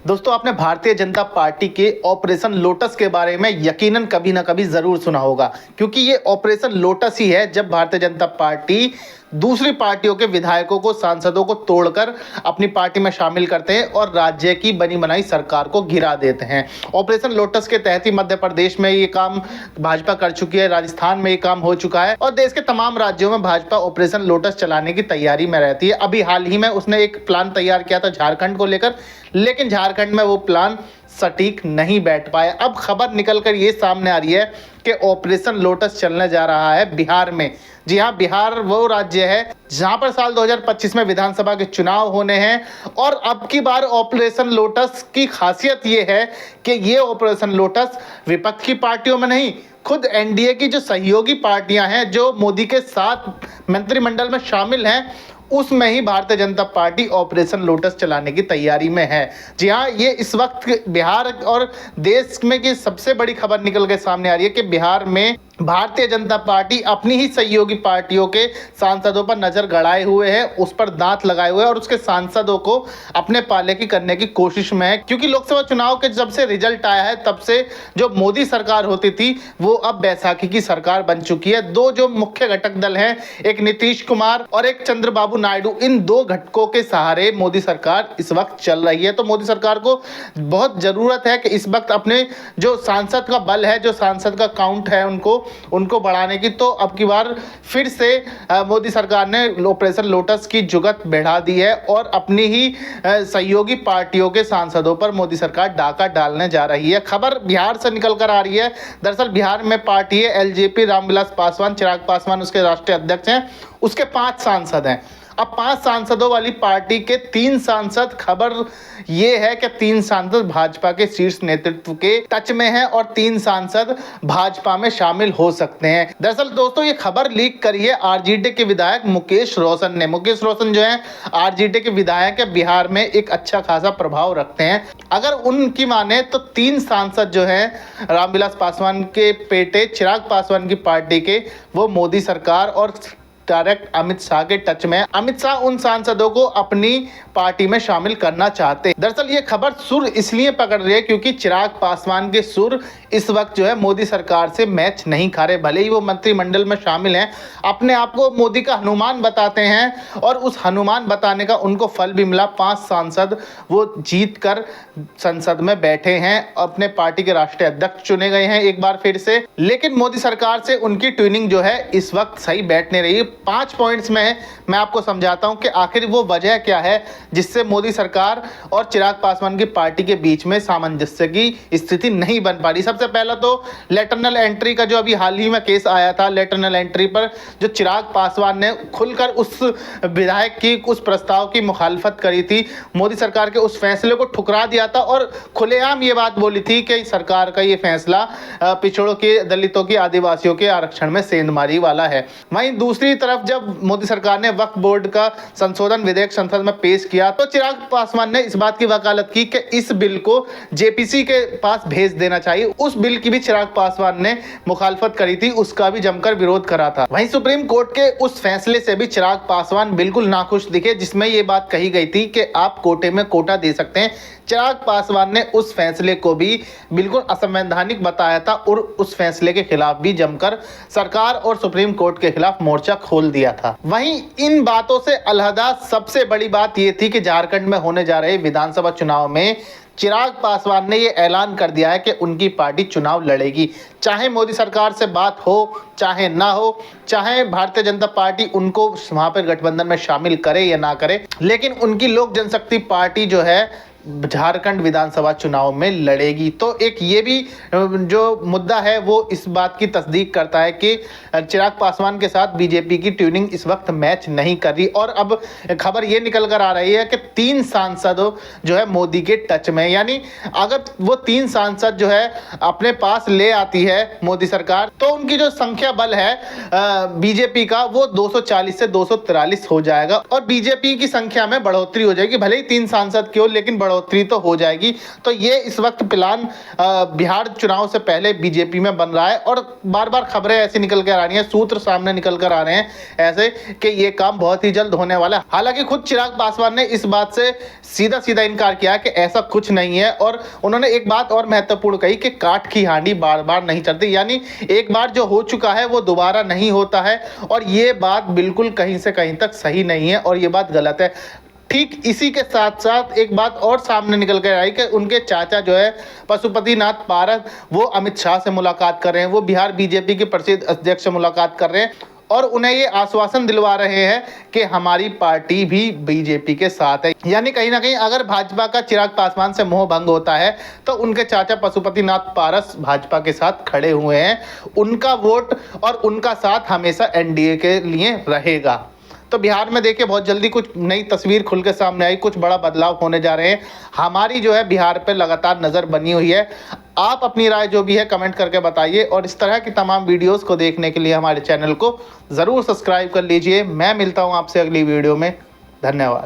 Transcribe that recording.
दोस्तों, आपने भारतीय जनता पार्टी के ऑपरेशन लोटस के बारे में यकीनन कभी ना कभी जरूर सुना होगा, क्योंकि ये ऑपरेशन लोटस ही है जब भारतीय जनता पार्टी दूसरी पार्टियों के विधायकों को, सांसदों को तोड़कर अपनी पार्टी में शामिल करते हैं और राज्य की बनी बनाई सरकार को गिरा देते हैं। ऑपरेशन लोटस के तहत ही मध्य प्रदेश में ये काम भाजपा कर चुकी है, राजस्थान में ये काम हो चुका है और देश के तमाम राज्यों में भाजपा ऑपरेशन लोटस चलाने की तैयारी में रहती है। अभी हाल ही में उसने एक प्लान तैयार किया था झारखंड को लेकर, लेकिन झारखंड में वो प्लान सटीक नहीं बैठ पाया। अब खबर निकलकर ये सामने आ रही है कि ऑपरेशन लोटस चलने जा रहा है बिहार में। जी हाँ, बिहार वो राज्य है जहां पर साल 2025 में विधानसभा के चुनाव होने हैं और अब की बार ऑपरेशन लोटस की खासियत ये है कि ये ऑपरेशन लोटस विपक्ष की पार्टियों में नहीं, खुद एनडीए की जो सहयोगी पार्टियां हैं, जो मोदी के साथ मंत्रिमंडल में शामिल हैं, उसमें ही Bharatiya Janata party operation lotus चलाने की तैयारी में है। जी हाँ, ये इस वक्त बिहार और देश में की सबसे बड़ी खबर निकल के सामने आ रही है कि बिहार में भारतीय जनता पार्टी अपनी ही सहयोगी पार्टियों के सांसदों पर नजर गड़ाए हुए है, उस पर दांत लगाए हुए है और उसके सांसदों को अपने पाले की करने की कोशिश में है। क्योंकि लोकसभा चुनाव के जब से रिजल्ट आया है तब से जो मोदी सरकार होती थी वो अब बैसाखी की सरकार बन चुकी है। दो जो मुख्य घटक दल हैं, एक नीतीश कुमार और एक चंद्रबाबू नायडू, इन दो घटकों के सहारे मोदी सरकार इस वक्त चल रही है। तो मोदी सरकार को बहुत जरूरत है कि इस वक्त अपने जो सांसद का बल है, जो सांसद का काउंट है, उनको बढ़ाने की। तो अब की बार फिर से मोदी सरकार ने ऑपरेशन लोटस की जुगत बढ़ा दी है और अपनी ही सहयोगी पार्टियों के सांसदों पर मोदी सरकार डाका डालने जा रही है। खबर बिहार से निकल कर आ रही है। दरअसल बिहार में पार्टी है एलजेपी, रामविलास पासवान, चिराग पासवान उसके राष्ट्रीय अध्यक्ष हैं, उसके 5 सांसद हैं। अब 5 सांसदों वाली पार्टी के 3 सांसद, खबर ये है कि 3 सांसद भाजपा के शीर्ष नेतृत्व के टच में हैं और 3 सांसद भाजपा में शामिल हो सकते हैं। दरअसल दोस्तों, ये खबर लीक करी है आरजेडी के विधायक मुकेश रोशन ने। मुकेश रोशन जो है आरजेडी के विधायक है, बिहार में एक अच्छा खासा प्रभाव रखते हैं। अगर उनकी माने तो 3 सांसद जो हैं रामविलास पासवान के बेटे चिराग पासवान की पार्टी के, वो मोदी सरकार और डायरेक्ट अमित शाह के टच में। अमित शाह उन सांसदों को अपनी पार्टी में शामिल करना चाहते हैं। दरअसल ये खबर सुर इसलिए पकड़ रही है क्योंकि चिराग पासवान के सुर इस वक्त जो है मोदी सरकार से मैच नहीं खा रहे। भले ही वो मंत्रिमंडल में शामिल हैं, अपने आप को मोदी का हनुमान बताते हैं और उस हनुमान बताने का उनको फल भी मिला। 5 सांसद वो जीत कर संसद में बैठे हैं, अपने पार्टी के राष्ट्रीय अध्यक्ष चुने गए हैं एक बार फिर से। लेकिन मोदी सरकार से उनकी ट्यूनिंग जो है इस वक्त सही बैठ नहीं रही। 5 पॉइंट्स में मैं आपको समझाता हूं कि आखिर वो वजह क्या है जिससे मोदी सरकार और चिराग पासवान की पार्टी के बीच में सामंजस्य की स्थिति नहीं बन पा रही। सबसे पहला तो लेटरनल एंट्री का जो अभी हाल ही में केस आया था, लेटरनल एंट्री पर जो चिराग पासवान ने खुलकर उस विधायक की उस प्रस्ताव की मुखालफत करी थी, मोदी सरकार के उस फैसले को ठुकरा दिया था और खुलेआम ये बात बोली थी कि सरकार का ये फैसला पिछड़ों के, दलितों की, आदिवासियों के आरक्षण में सेंधमारी वाला है। वहीं दूसरी तरफ जब मोदी सरकार ने वक्फ बोर्ड का संशोधन विधेयक संसद में पेश किया तो चिराग पासवान ने इस बात की वकालत की कि इस बिल को जेपीसी के पास भेज देना चाहिए। उस बिल की भी चिराग पासवान ने मुखालफत करी थी, उसका भी जमकर विरोध करा था। वहीं सुप्रीम कोर्ट के उस फैसले से भी चिराग पासवान बिल्कुल नाखुश दिखे, जिसमें यह बात कही गई थी कि आप कोटे में कोटा दे सकते हैं। चिराग पासवान ने उस फैसले को भी बिल्कुल असंवैधानिक बताया था और उस फैसले के खिलाफ भी जमकर सरकार और सुप्रीम कोर्ट के खिलाफ मोर्चा खोल दिया था। वहीं इन बातों से अलहदा सबसे बड़ी बात यह थी कि झारखंड में होने जा रहे विधानसभा चुनाव में चिराग पासवान ने यह ऐलान कर दिया है कि उनकी पार्टी चुनाव लड़ेगी, चाहे मोदी सरकार से बात हो चाहे ना हो, चाहे भारतीय जनता पार्टी उनको वहां पर गठबंधन में शामिल करे या ना करे, लेकिन उनकी लोक जनशक्ति पार्टी जो है झारखंड विधानसभा चुनाव में लड़ेगी। तो एक ये भी जो मुद्दा है वो इस बात की तस्दीक करता है कि चिराग पासवान के साथ बीजेपी की ट्यूनिंग इस वक्त मैच नहीं कर रही। और अब खबर ये निकल कर आ रही है कि 3 सांसद जो है मोदी के टच में, यानी अगर वो 3 सांसद जो है अपने पास ले आती है मोदी सरकार तो उनकी जो संख्या बल है बीजेपी का वो 240 से 243 हो जाएगा और बीजेपी की संख्या में बढ़ोतरी हो जाएगी। भले ही 3 सांसद क्यों, लेकिन बढ़ोतरी बढ़ोतरी तो हो जाएगी। तो ये इस वक्त प्लान बिहार चुनाव से पहले बीजेपी में बन रहा है और बार बार खबरें ऐसी निकल कर आ रही हैं, सूत्र सामने निकल कर आ रहे हैं ऐसे कि ये काम बहुत ही जल्द होने वाला है। हालांकि खुद चिराग पासवान ने इस बात से सीधा सीधा इनकार किया कि ऐसा कुछ नहीं है और उन्होंने एक बात और महत्वपूर्ण कही कि काठ की हांडी बार बार नहीं चढ़ती, यानी एक बार जो हो चुका है वो दोबारा नहीं होता है और ये बात बिल्कुल कहीं से कहीं तक सही नहीं है और ये बात गलत है। ठीक इसी के साथ साथ एक बात और सामने निकल कर आई कि उनके चाचा जो है पशुपतिनाथ पारस, वो अमित शाह से मुलाकात कर रहे हैं, वो बिहार बीजेपी के प्रसिद्ध अध्यक्ष से मुलाकात कर रहे हैं और उन्हें ये आश्वासन दिलवा रहे हैं कि हमारी पार्टी भी बीजेपी के साथ है। यानी कहीं ना कहीं अगर भाजपा का चिराग पासवान से मोह भंग होता है तो उनके चाचा पशुपतिनाथ पारस भाजपा के साथ खड़े हुए हैं, उनका वोट और उनका साथ हमेशा एनडीए के लिए रहेगा। तो बिहार में देखिए बहुत जल्दी कुछ नई तस्वीर खुल के सामने आई, कुछ बड़ा बदलाव होने जा रहे हैं। हमारी जो है बिहार पे लगातार नज़र बनी हुई है। आप अपनी राय जो भी है कमेंट करके बताइए और इस तरह की तमाम वीडियोस को देखने के लिए हमारे चैनल को ज़रूर सब्सक्राइब कर लीजिए। मैं मिलता हूँ आपसे अगली वीडियो में। धन्यवाद।